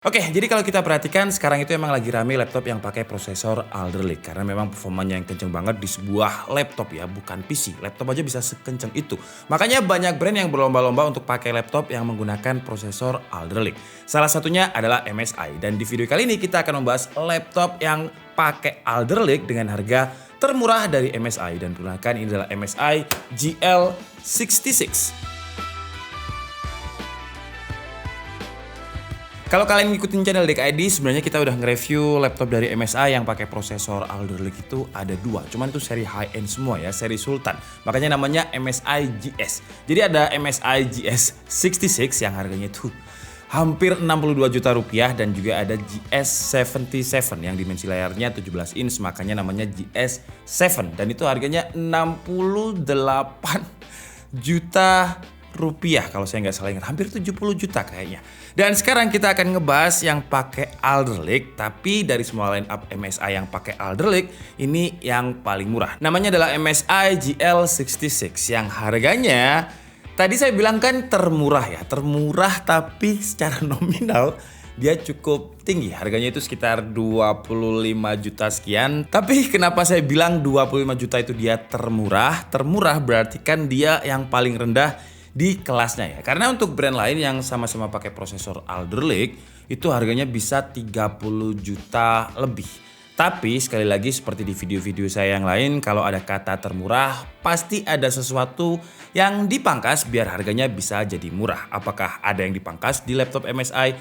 Oke, jadi kalau kita perhatikan sekarang itu emang lagi rame laptop yang pakai prosesor Alder Lake karena memang performanya yang kenceng banget di sebuah laptop ya, bukan PC. Laptop aja bisa sekenceng itu. Makanya banyak brand yang berlomba-lomba untuk pakai laptop yang menggunakan prosesor Alder Lake. Salah satunya adalah MSI dan di video kali ini kita akan membahas laptop yang pakai Alder Lake dengan harga termurah dari MSI dan perkenalkan ini adalah MSI GL66. Kalau kalian ngikutin channel Dek ID, sebenarnya kita udah nge-review laptop dari MSI yang pakai prosesor Alder Lake itu ada dua. Cuman itu seri high end semua ya, seri Sultan. Makanya namanya MSI GS. Jadi ada MSI GS66 yang harganya itu hampir 62 juta rupiah dan juga ada GS77 yang dimensi layarnya 17 inch makanya namanya GS7 dan itu harganya 68 juta rupiah kalau saya nggak salah ingat, hampir 70 juta kayaknya. Dan sekarang kita akan ngebahas yang pakai Alder Lake, tapi dari semua line up MSI yang pakai Alder Lake ini yang paling murah. Namanya adalah MSI GL66 yang harganya tadi saya bilang kan termurah ya, termurah tapi secara nominal dia cukup tinggi, harganya itu sekitar 25 juta sekian. Tapi kenapa saya bilang 25 juta itu dia termurah? Termurah berarti kan dia yang paling rendah di kelasnya ya. Karena untuk brand lain yang sama-sama pakai prosesor Alder Lake itu harganya bisa 30 juta lebih. Tapi sekali lagi seperti di video-video saya yang lain, kalau ada kata termurah pasti ada sesuatu yang dipangkas biar harganya bisa jadi murah. Apakah ada yang dipangkas di laptop MSI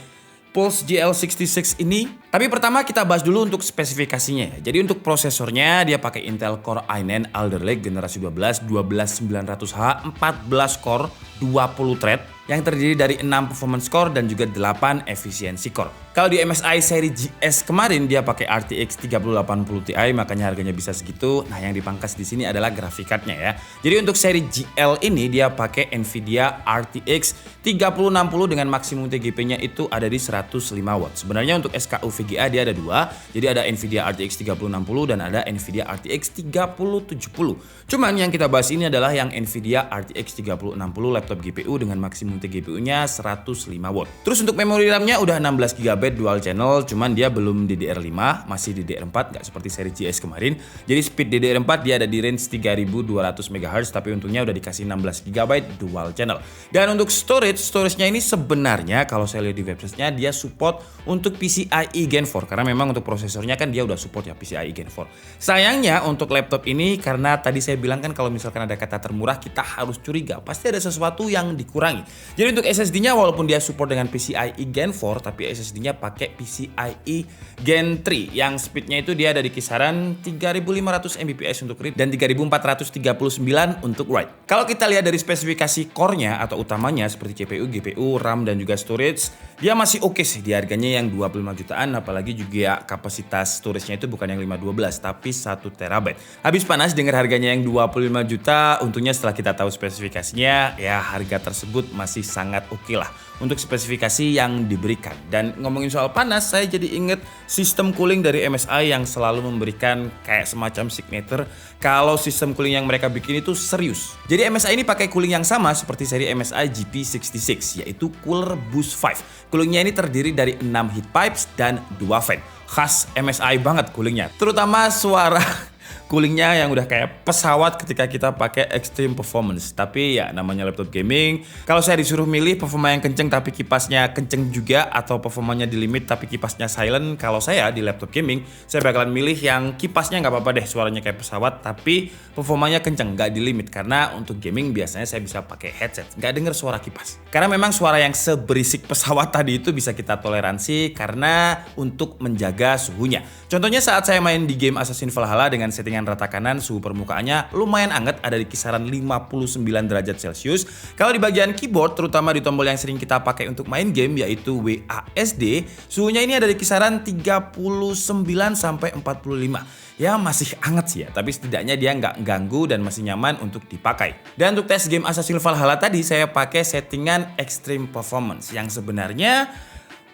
Pulse GL66 ini? Tapi pertama kita bahas dulu untuk spesifikasinya. Jadi untuk prosesornya dia pakai Intel Core i9 Alder Lake generasi 12 12900H 14 core 20 thread yang terdiri dari 6 performance core dan juga 8 efisiensi core. Kalau di MSI seri GS kemarin dia pakai RTX 3080 Ti makanya harganya bisa segitu. Nah, yang dipangkas di sini adalah grafik card-nya ya. Jadi untuk seri GL ini dia pakai Nvidia RTX 3060 dengan maksimum TGP-nya itu ada di 105 watt. Sebenarnya untuk SKU VGA dia ada dua. Jadi ada Nvidia RTX 3060 dan ada Nvidia RTX 3070. Cuman yang kita bahas ini adalah yang Nvidia RTX 3060 laptop GPU dengan maksimum TGPU-nya 105 watt. Terus untuk memori RAM-nya udah 16 GB dual channel, cuman dia belum DDR5, masih DDR4 nggak seperti seri GS kemarin. Jadi speed DDR4 dia ada di range 3200 MHz tapi untungnya udah dikasih 16 GB dual channel. Dan untuk storage-nya ini sebenarnya kalau saya lihat di website-nya dia support untuk PCIe Gen 4 karena memang untuk prosesornya kan dia udah support ya PCIe Gen 4. Sayangnya untuk laptop ini karena tadi saya bilang kan kalau misalkan ada kata termurah kita harus curiga, pasti ada sesuatu yang dikurangi. Jadi untuk SSD-nya walaupun dia support dengan PCIe Gen 4 tapi SSD-nya pakai PCIe Gen 3 yang speednya itu dia ada di kisaran 3500 Mbps untuk read dan 3439 untuk write. Kalau kita lihat dari spesifikasi core-nya atau utamanya seperti CPU, GPU, RAM dan juga storage, dia masih oke sih di harganya yang 25 jutaan apalagi juga kapasitas storage-nya itu bukan yang 512 tapi 1 TB. Habis panas dengar harganya yang 25 juta, untungnya setelah kita tahu spesifikasinya ya harga tersebut masih sangat oke lah untuk spesifikasi yang diberikan. Dan ngomongin soal panas, saya jadi inget sistem cooling dari MSI yang selalu memberikan kayak semacam signature kalau sistem cooling yang mereka bikin itu serius. Jadi MSI ini pakai cooling yang sama seperti seri MSI GP66 yaitu Cooler Boost 5. Coolingnya ini terdiri dari 6 heat pipes dan 2 fan. Khas MSI banget coolingnya. Terutama suara coolingnya yang udah kayak pesawat ketika kita pakai extreme performance. Tapi ya namanya laptop gaming, kalau saya disuruh milih performa yang kenceng tapi kipasnya kenceng juga atau performanya di limit tapi kipasnya silent, kalau saya di laptop gaming saya bakalan milih yang kipasnya nggak apa-apa deh suaranya kayak pesawat tapi performanya kenceng nggak di limit karena untuk gaming biasanya saya bisa pakai headset nggak denger suara kipas karena memang suara yang seberisik pesawat tadi itu bisa kita toleransi karena untuk menjaga suhunya. Contohnya saat saya main di game Assassin's Valhalla dengan settingan rata kanan, suhu permukaannya lumayan anget ada di kisaran 59 derajat Celcius. Kalau di bagian keyboard terutama di tombol yang sering kita pakai untuk main game yaitu WASD, suhunya ini ada di kisaran 39 sampai 45. Ya masih anget sih ya, tapi setidaknya dia nggak ganggu dan masih nyaman untuk dipakai. Dan untuk tes game Assassin's Valhalla tadi saya pakai settingan Extreme Performance yang sebenarnya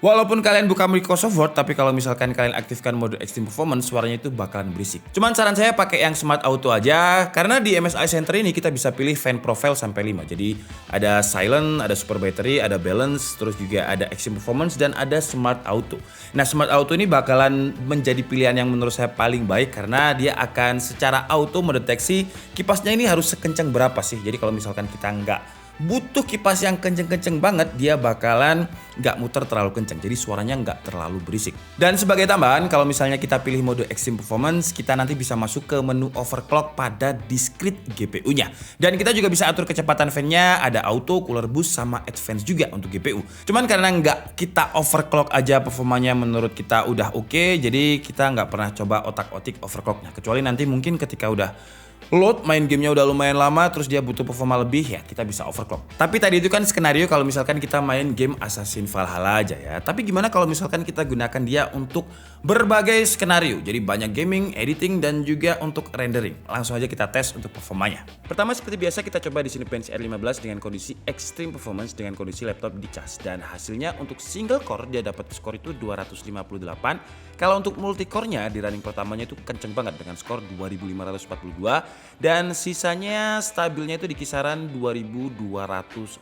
Walaupun kalian buka Microsoft Word, tapi kalau misalkan kalian aktifkan mode Extreme Performance, suaranya itu bakalan berisik. Cuman saran saya pakai yang Smart Auto aja, karena di MSI Center ini kita bisa pilih fan profile sampai 5. Jadi ada silent, ada super battery, ada balance, terus juga ada Extreme Performance dan ada Smart Auto. Nah, Smart Auto ini bakalan menjadi pilihan yang menurut saya paling baik karena dia akan secara auto mendeteksi kipasnya ini harus sekencang berapa sih. Jadi kalau misalkan kita nggak butuh kipas yang kenceng-kenceng banget, dia bakalan nggak muter terlalu kenceng, jadi suaranya nggak terlalu berisik. Dan sebagai tambahan, kalau misalnya kita pilih mode Extreme Performance, kita nanti bisa masuk ke menu overclock pada discrete GPU-nya. Dan kita juga bisa atur kecepatan fan-nya, ada auto, cooler boost, sama advance juga untuk GPU. Cuman karena nggak kita overclock aja performanya menurut kita udah oke, jadi kita nggak pernah coba otak-otik overclocknya. Kecuali nanti mungkin ketika udah load main gamenya udah lumayan lama terus dia butuh performa lebih, ya kita bisa overclock. Tapi tadi itu kan skenario kalau misalkan kita main game Assassin's Valhalla aja ya. Tapi gimana kalau misalkan kita gunakan dia untuk berbagai skenario, jadi banyak gaming, editing, dan juga untuk rendering. Langsung aja kita tes untuk performanya. Pertama seperti biasa kita coba di sini Cinebench R15 dengan kondisi Extreme Performance dengan kondisi laptop dicas. Dan hasilnya untuk single core dia dapat skor itu 258. Kalau untuk multi core-nya di running pertamanya itu kenceng banget dengan skor 2542 dan sisanya stabilnya itu di kisaran 2200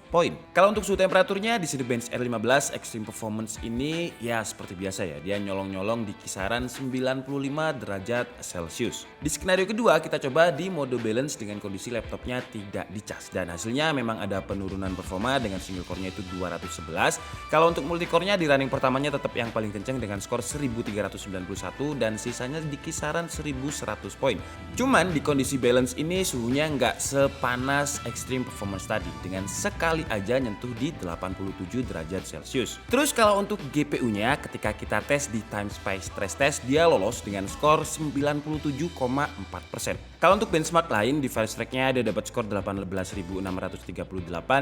poin. Kalau untuk suhu temperaturnya di Cinebench R15 Extreme Performance ini ya seperti biasa ya, dia nyolong-nyolong di kisaran 95 derajat Celcius. Di skenario kedua kita coba di mode balance dengan kondisi laptopnya tidak dicas dan hasilnya memang ada penurunan performa dengan single core-nya itu 211. Kalau untuk multi core-nya di running pertamanya tetap yang paling kenceng dengan skor 1391 dan sisanya di kisaran 1100 poin. Cuman di kondisi balance ini suhunya nggak sepanas Extreme Performance tadi dengan sekali aja nyentuh di 87 derajat Celcius. Terus kalau untuk GPU-nya ketika kita tes di TimeSpy Stress Test dia lolos dengan skor 97,4%. Kalau untuk benchmark lain di Firestrike-nya dia dapat skor 18.638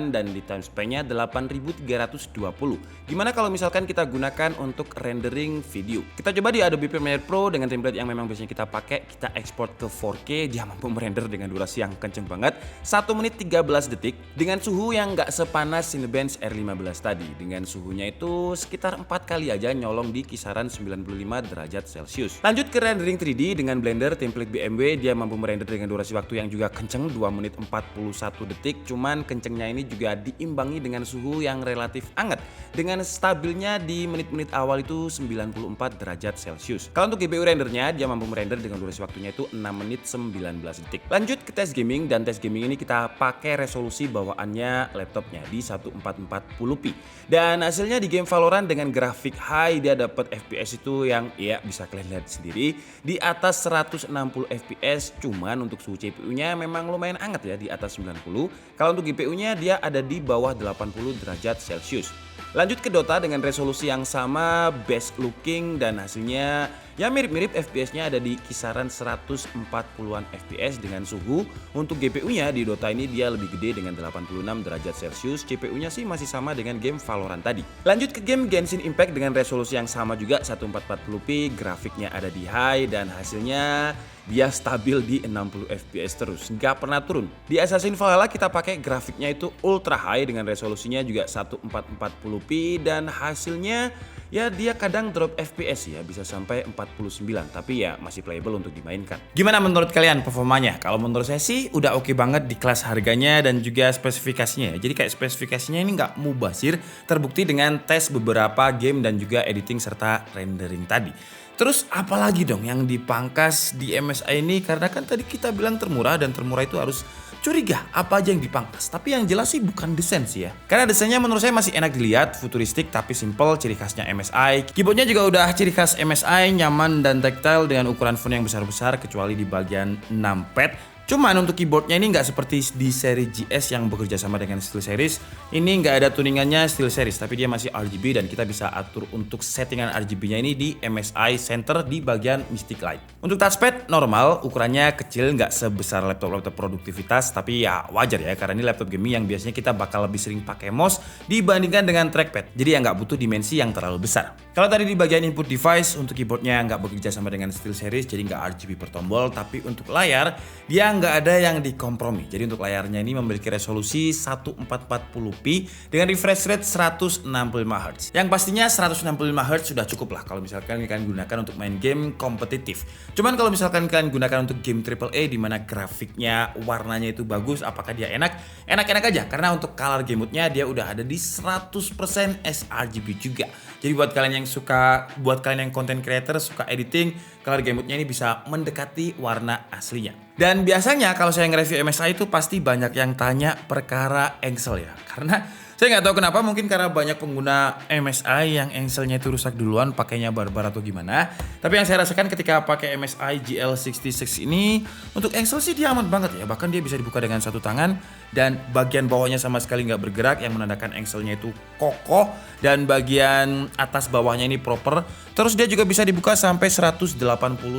dan di TimeSpy-nya 8.320. Gimana kalau misalkan kita gunakan untuk rendering video? Kita coba di Adobe Premiere Pro dengan template yang memang biasanya kita pakai, kita ekspor ke 4K, dia mampu merender dengan durasi yang kenceng banget 1 menit 13 detik dengan suhu yang nggak sepanas Cinebench R15 tadi. Dengan suhunya itu sekitar 4 kali aja nyolong di kisaran 95 derajat Celcius. Lanjut ke rendering 3D dengan Blender template BMW, dia mampu merender dengan durasi waktu yang juga kenceng 2 menit 41 detik. Cuman kencengnya ini juga diimbangi dengan suhu yang relatif hangat dengan stabilnya di menit-menit awal itu 94 derajat Celcius. Kalau untuk GPU rendernya dia mampu merender dengan durasi waktunya itu 6 menit 19 detik. Lanjut ke tes gaming dan tes gaming ini kita pakai resolusi bawaannya laptopnya di 1440p. Dan hasilnya di game Valorant dengan grafik high dia dapat FPS itu yang ya bisa kalian lihat sendiri di atas 160 FPS. Cuman untuk suhu CPU-nya memang lumayan hangat ya di atas 90. Kalau untuk GPU-nya dia ada di bawah 80 derajat Celcius. Lanjut ke Dota dengan resolusi yang sama, best looking dan hasilnya ya mirip-mirip, FPS-nya ada di kisaran 140-an FPS dengan suhu. Untuk GPU-nya di Dota ini dia lebih gede dengan 86 derajat Celcius. CPU-nya sih masih sama dengan game Valorant tadi. Lanjut ke game Genshin Impact dengan resolusi yang sama juga 1440p, grafiknya ada di high dan hasilnya dia stabil di 60 FPS terus, nggak pernah turun. Di Assassin's Valhalla kita pakai grafiknya itu ultra high dengan resolusinya juga 1440p dan hasilnya ya dia kadang drop FPS ya bisa sampai 49, tapi ya masih playable untuk dimainkan. Gimana menurut kalian performanya? Kalau menurut saya sih udah oke banget di kelas harganya dan juga spesifikasinya ya. Jadi kayak spesifikasinya ini nggak mubazir, terbukti dengan tes beberapa game dan juga editing serta rendering tadi. Terus apalagi dong yang dipangkas di MSI ini, karena kan tadi kita bilang termurah dan termurah itu harus curiga apa aja yang dipangkas. Tapi yang jelas sih bukan desain sih ya. Karena desainnya menurut saya masih enak dilihat, futuristik tapi simple, ciri khasnya MSI. Keyboardnya juga udah ciri khas MSI, nyaman dan tactile dengan ukuran font yang besar-besar kecuali di bagian numpad. Cuman untuk keyboardnya ini nggak seperti di seri GS yang bekerja sama dengan SteelSeries. Ini nggak ada tuningannya SteelSeries, tapi dia masih RGB dan kita bisa atur untuk settingan RGB-nya ini di MSI Center di bagian Mystic Light. Untuk touchpad normal, ukurannya kecil, nggak sebesar laptop-laptop produktivitas, tapi ya wajar ya karena ini laptop gaming yang biasanya kita bakal lebih sering pakai mouse dibandingkan dengan trackpad. Jadi ya nggak butuh dimensi yang terlalu besar. Kalau tadi di bagian input device, untuk keyboardnya nggak bekerja sama dengan SteelSeries, jadi nggak RGB per tombol. Tapi untuk layar, dia nggak ada yang dikompromi. Jadi untuk layarnya ini memiliki resolusi 1440p dengan refresh rate 165Hz. Yang pastinya 165Hz sudah cukup lah kalau misalkan kalian gunakan untuk main game kompetitif. Cuman kalau misalkan kalian gunakan untuk game AAA di mana grafiknya, warnanya itu bagus, apakah dia enak? Enak-enak aja, karena untuk color game mode-nya dia udah ada di 100% sRGB juga. Jadi buat kalian yang content creator suka editing, color game mode-nya ini bisa mendekati warna aslinya. Dan biasanya kalau saya nge-review MSI itu pasti banyak yang tanya perkara engsel ya. Karena saya nggak tahu kenapa, mungkin karena banyak pengguna MSI yang engselnya itu rusak duluan pakainya barbar atau gimana. Tapi yang saya rasakan ketika pakai MSI GL66 ini, untuk engsel sih dia aman banget ya. Bahkan dia bisa dibuka dengan satu tangan dan bagian bawahnya sama sekali nggak bergerak, yang menandakan engselnya itu kokoh, dan bagian atas bawahnya ini proper. Terus dia juga bisa dibuka sampai 180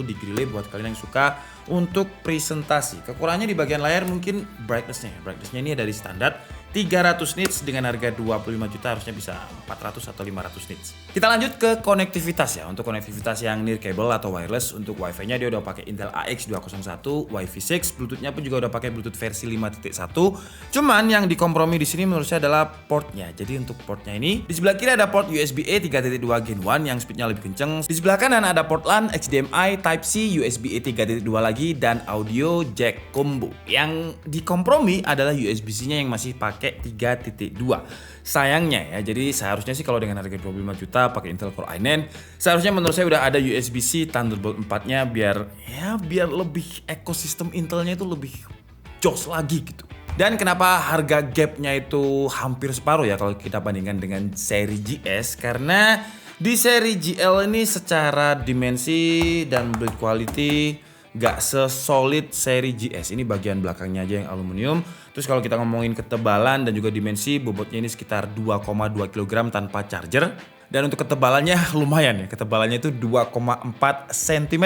degree buat kalian yang suka untuk presentasi. Kekurangannya di bagian layar mungkin brightness-nya. Brightness-nya ini dari standar 300 nits dengan harga 25 juta harusnya bisa 400 atau 500 nits. Kita lanjut ke konektivitas ya. Untuk konektivitas yang near cable atau wireless, untuk Wi-Fi-nya dia udah pakai Intel AX201, Wi-Fi 6, Bluetooth-nya pun juga udah pakai Bluetooth versi 5.1. Cuman yang dikompromi di sini menurut saya adalah portnya. Jadi untuk portnya ini, di sebelah kiri ada port USB-A 3.2 Gen 1 yang speednya lebih kenceng. Di sebelah kanan ada port LAN, HDMI, Type-C, USB-A 3.2 lagi, dan audio jack combo. Yang dikompromi adalah USB-C-nya yang masih pakai 3.2. Sayangnya ya, jadi seharusnya sih kalau dengan harga 25 juta pakai Intel Core i9, seharusnya menurut saya udah ada USB-C Thunderbolt 4-nya biar lebih ekosistem Intelnya itu lebih jos lagi gitu. Dan kenapa harga gapnya itu hampir separuh ya kalau kita bandingkan dengan seri GS? Karena di seri GL ini secara dimensi dan build quality gak sesolid seri GS. Ini bagian belakangnya aja yang aluminium. Terus kalau kita ngomongin ketebalan dan juga dimensi, bobotnya ini sekitar 2,2 kg tanpa charger. Dan untuk ketebalannya lumayan ya, ketebalannya itu 2,4 cm.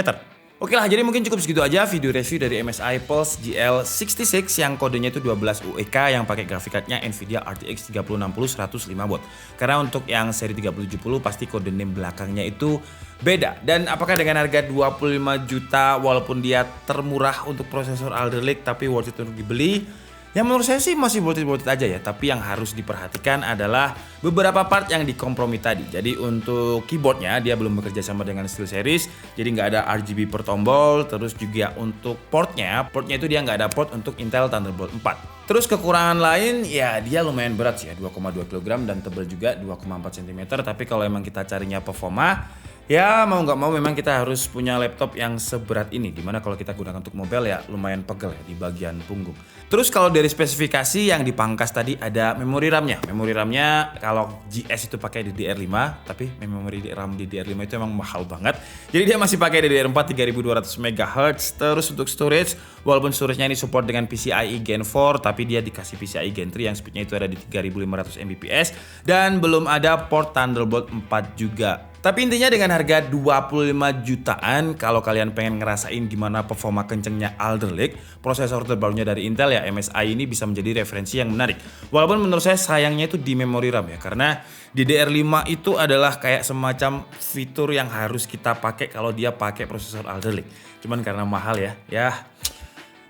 Oke lah, jadi mungkin cukup segitu aja video review dari MSI Pulse GL66 yang kodenya itu 12 UEK yang pakai grafik cardnya Nvidia RTX 3060 105 watt. Karena untuk yang seri 3070 pasti kode name belakangnya itu beda. Dan apakah dengan harga 25 juta walaupun dia termurah untuk prosesor Alder Lake tapi worth it untuk dibeli? Ya menurut saya sih masih worth it aja ya. Tapi yang harus diperhatikan adalah beberapa part yang dikompromi tadi. Jadi untuk keyboardnya dia belum bekerja sama dengan SteelSeries, jadi nggak ada RGB per tombol. Terus juga untuk portnya itu dia nggak ada port untuk Intel Thunderbolt 4. Terus kekurangan lain ya, dia lumayan berat sih ya, 2,2 kg dan tebal juga 2,4 cm. Tapi kalau emang kita carinya performa, ya mau nggak mau memang kita harus punya laptop yang seberat ini. Dimana kalau kita gunakan untuk mobile ya lumayan pegel ya di bagian punggung. Terus kalau dari spesifikasi yang dipangkas tadi ada memori RAM-nya. Memori RAM-nya kalau GS itu pakai DDR5, tapi memori RAM DDR5 itu emang mahal banget. Jadi dia masih pakai DDR4 3200 MHz. Terus untuk storage, walaupun storage-nya ini support dengan PCIe Gen 4, tapi dia dikasih PCIe Gen 3 yang speednya itu ada di 3500 Mbps dan belum ada port Thunderbolt 4 juga. Tapi intinya dengan harga 25 jutaan, kalau kalian pengen ngerasain gimana performa kencengnya Alder Lake, prosesor terbarunya dari Intel ya, MSI ini bisa menjadi referensi yang menarik. Walaupun menurut saya sayangnya itu di memori RAM ya, karena DDR5 itu adalah kayak semacam fitur yang harus kita pakai kalau dia pakai prosesor Alder Lake. Cuman karena mahal ya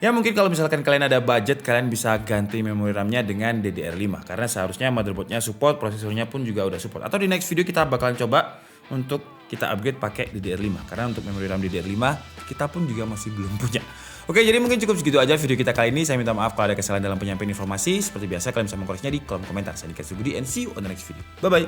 mungkin kalau misalkan kalian ada budget, kalian bisa ganti memori RAM-nya dengan DDR5. Karena seharusnya motherboard-nya support, prosesornya pun juga udah support. Atau di next video kita bakalan coba untuk kita upgrade pakai DDR5. Karena untuk memori RAM DDR5 kita pun juga masih belum punya. Oke, jadi mungkin cukup segitu aja video kita kali ini. Saya minta maaf kalau ada kesalahan dalam penyampaian informasi. Seperti biasa kalian bisa mengkoreksinya di kolom komentar. Saya Dika Sugudi and see you on the next video. Bye-bye.